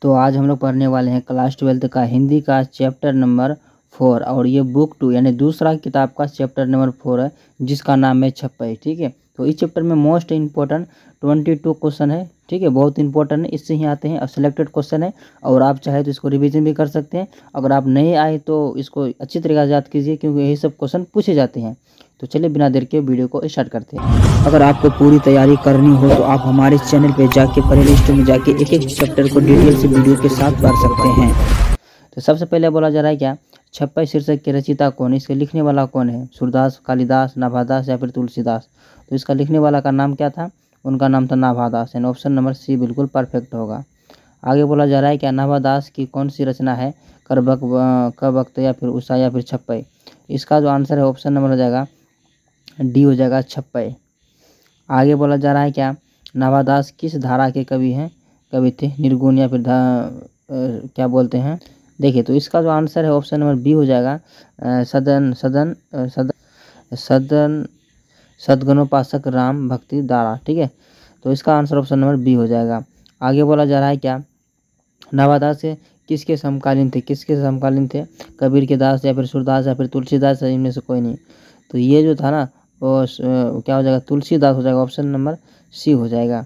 तो आज हम लोग पढ़ने वाले हैं क्लास 12 का हिंदी का चैप्टर नंबर 4 और ये बुक 2 यानी दूसरा किताब का चैप्टर नंबर 4 है जिसका नाम है छप्पई। ठीक है, तो इस चैप्टर में मोस्ट इम्पोर्टेंट 22 क्वेश्चन है। ठीक है, बहुत इंपॉर्टेंट है, इससे ही आते हैं और सिलेक्टेड क्वेश्चन है और आप चाहे तो इसको रिवीजन भी कर सकते हैं। अगर आप नहीं आए तो इसको अच्छी तरीके से याद कीजिए क्योंकि यही सब क्वेश्चन पूछे जाते हैं। तो चलिए बिना देर के वीडियो को स्टार्ट करते हैं। अगर आपको पूरी तैयारी करनी हो तो आप हमारे चैनल पे जाके प्लेलिस्ट में जाके एक एक चैप्टर को डिटेल से वीडियो के साथ पढ़ सकते हैं। तो सबसे पहले बोला जा रहा है क्या, छप्पई शीर्षक के रचयिता कौन है, इसके लिखने वाला कौन है, सूरदास, कालिदास, नाभादास या फिर तुलसीदास। तो इसका लिखने वाला का नाम क्या था, उनका नाम था नाभादास, यानी ऑप्शन नंबर सी बिल्कुल परफेक्ट होगा। आगे बोला जा रहा है क्या, नाभादास की कौन सी रचना है, कबक्त या फिर उषा या फिर छप्पई। इसका जो आंसर है ऑप्शन नंबर हो जाएगा डी हो जाएगा छप्पई। आगे बोला जा रहा है क्या, नाभादास किस धारा के कवि थे, निर्गुण या फिर क्या बोलते हैं। देखिए तो इसका जो आंसर है ऑप्शन नंबर बी हो जाएगा सदगुणोपासक राम भक्ति धारा। ठीक है, तो इसका आंसर ऑप्शन नंबर बी हो जाएगा। आगे बोला जा रहा है क्या, नाभादास किसके समकालीन थे, कबीर के दास या फिर सूरदास या फिर तुलसीदास, इनमें से कोई नहीं। तो ये जो था ना वो क्या हो जाएगा, तुलसीदास हो जाएगा, ऑप्शन नंबर सी हो जाएगा।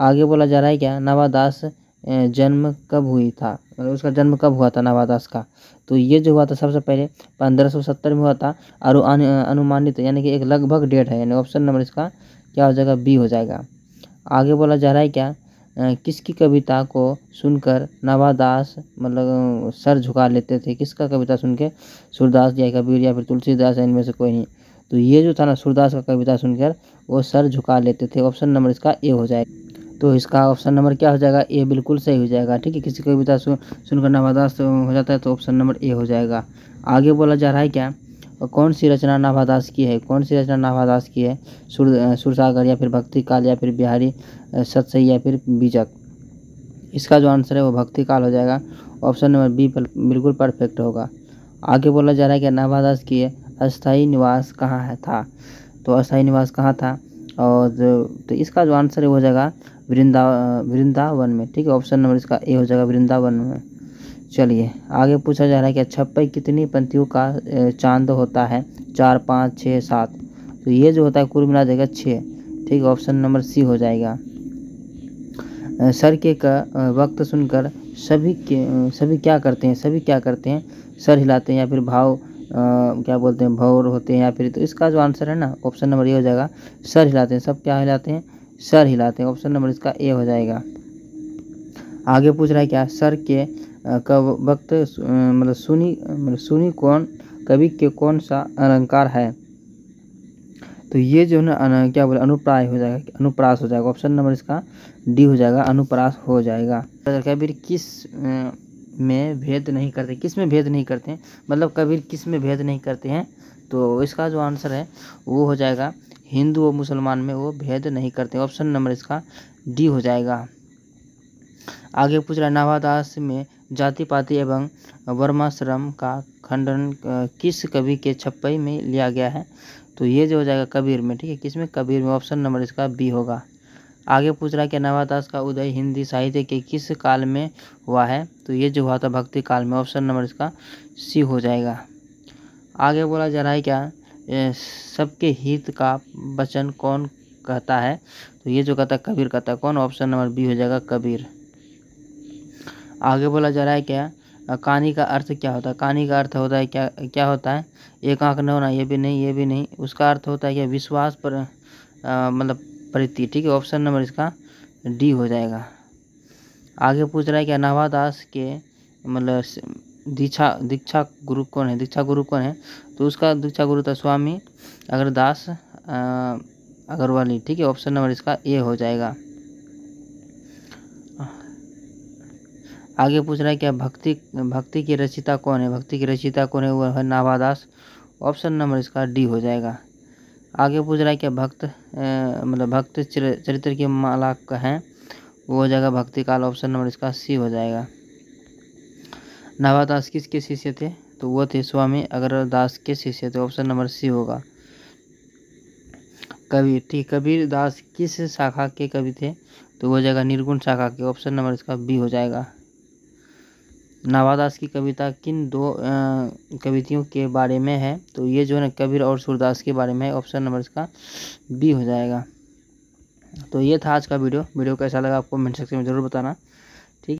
आगे बोला जा रहा है क्या, नाभादास जन्म कब हुई था, मतलब उसका जन्म कब हुआ था नाभादास का। तो ये जो हुआ था सबसे पहले 1570 में हुआ था और अनुमानित यानी कि एक लगभग डेट है, यानी ऑप्शन नंबर इसका क्या हो जाएगा, बी हो जाएगा। आगे बोला जा रहा है क्या, किसकी कविता को सुनकर नाभादास मतलब सर झुका लेते थे, किसका कविता सुन के, सूरदास या कबीर या फिर तुलसीदास, इनमें से कोई नहीं। तो ये जो था ना सूरदास का कविता सुनकर वो सर झुका लेते थे, ऑप्शन नंबर इसका ए हो जाएगा। तो इसका ऑप्शन नंबर क्या हो जाएगा, ए बिल्कुल सही हो जाएगा। ठीक है, किसी कविता सुनकर नाभादास हो जाता है तो ऑप्शन नंबर ए हो जाएगा। आगे बोला जा रहा है क्या, कौन सी रचना नाभादास की है, सुरसागर या फिर भक्ति काल या फिर बिहारी सतसई या फिर बीजक। इसका जो आंसर है वो भक्ति काल हो जाएगा, ऑप्शन नंबर बी बिल्कुल परफेक्ट होगा। आगे बोला जा रहा है कि नाभादास की अस्थायी निवास कहाँ था, तो अस्थायी निवास कहाँ था, और तो इसका जो आंसर है वो हो जाएगा वृंदावन में। ठीक है, ऑप्शन नंबर इसका ए हो जाएगा, वृंदावन में। चलिए आगे पूछा जा रहा है कि छप्पई कितनी पंक्तियों का चांद होता है, 4, 5, 6, 7। तो ये जो होता है कुल मिला देगा 6। ठीक है, ऑप्शन नंबर सी हो जाएगा। सर के का वक्त सुनकर सभी क्या करते हैं, सर हिलाते हैं या फिर क्या बोलते हैं भौर होते हैं या फिर, तो इसका जो आंसर है ना ऑप्शन नंबर ए हो जाएगा, सर हिलाते हैं। सब क्या हिलाते हैं, सर हिलाते हैं, ऑप्शन नंबर इसका ए हो जाएगा। आगे पूछ रहा है क्या, सर के वक्त मतलब सुनी कौन कवि के कौन सा अलंकार है। तो ये जो ना क्या बोले अनुप्रास हो जाएगा, ऑप्शन नंबर इसका डी हो जाएगा, अनुप्रास हो जाएगा। कबीर किस में भेद नहीं करते हैं, मतलब कबीर किस में भेद नहीं करते हैं। तो इसका जो आंसर है वो हो जाएगा हिंदू और मुसलमान में वो भेद नहीं करते, ऑप्शन नंबर इसका डी हो जाएगा। आगे पूछ रहा है, नाभादास में जाति पाति एवं वर्णाश्रम का खंडन किस कवि के छप्पई में लिया गया है। तो ये जो हो जाएगा कबीर में। ठीक है, किसमें, कबीर में, ऑप्शन नंबर इसका बी होगा। आगे पूछ रहा है कि नाभादास का उदय हिंदी साहित्य के किस काल में हुआ है। तो ये जो हुआ था भक्ति काल में, ऑप्शन नंबर इसका सी हो जाएगा। आगे बोला जा रहा है क्या, सबके हित का वचन कौन कहता है। तो ये जो कहता है कबीर कहता है, कौन, ऑप्शन नंबर बी हो जाएगा, कबीर। आगे बोला जा रहा है क्या, कहानी का अर्थ क्या होता है। कहानी का अर्थ होता है क्या होता है, एक आंख न होना, ये भी नहीं। उसका अर्थ होता है क्या, विश्वास पर मतलब प्रति। ठीक है, ऑप्शन नंबर इसका डी हो जाएगा। आगे पूछ रहा है क्या, नाभादास के मतलब दीक्षा गुरु कौन है। तो उसका दीक्षा गुरु था स्वामी अग्रदास अग्रवाली। ठीक है, ऑप्शन नंबर इसका ए हो जाएगा। आगे पूछ रहा है क्या, भक्ति की रचयिता कौन है, वो है नाभादास, ऑप्शन नंबर इसका डी हो जाएगा। आगे पूछ रहा है क्या, भक्त चरित्र की माला का है, वो हो जाएगा भक्ति काल, ऑप्शन नंबर इसका सी हो जाएगा। नाभादास किसके शिष्य थे, तो वो थे स्वामी अग्रदास के शिष्य थे, ऑप्शन नंबर सी होगा। कबीर दास किस शाखा के कवि थे, तो वो हो जाएगा निर्गुण शाखा के, ऑप्शन नंबर इसका बी हो जाएगा। नवादास की कविता किन दो कवितियों के बारे में है? तो ये जो है ना कबीर और सूरदास के बारे में है। ऑप्शन नंबर इसका बी हो जाएगा। तो ये था आज का वीडियो कैसा लगा आपको कमेंट सेक्शन में ज़रूर बताना।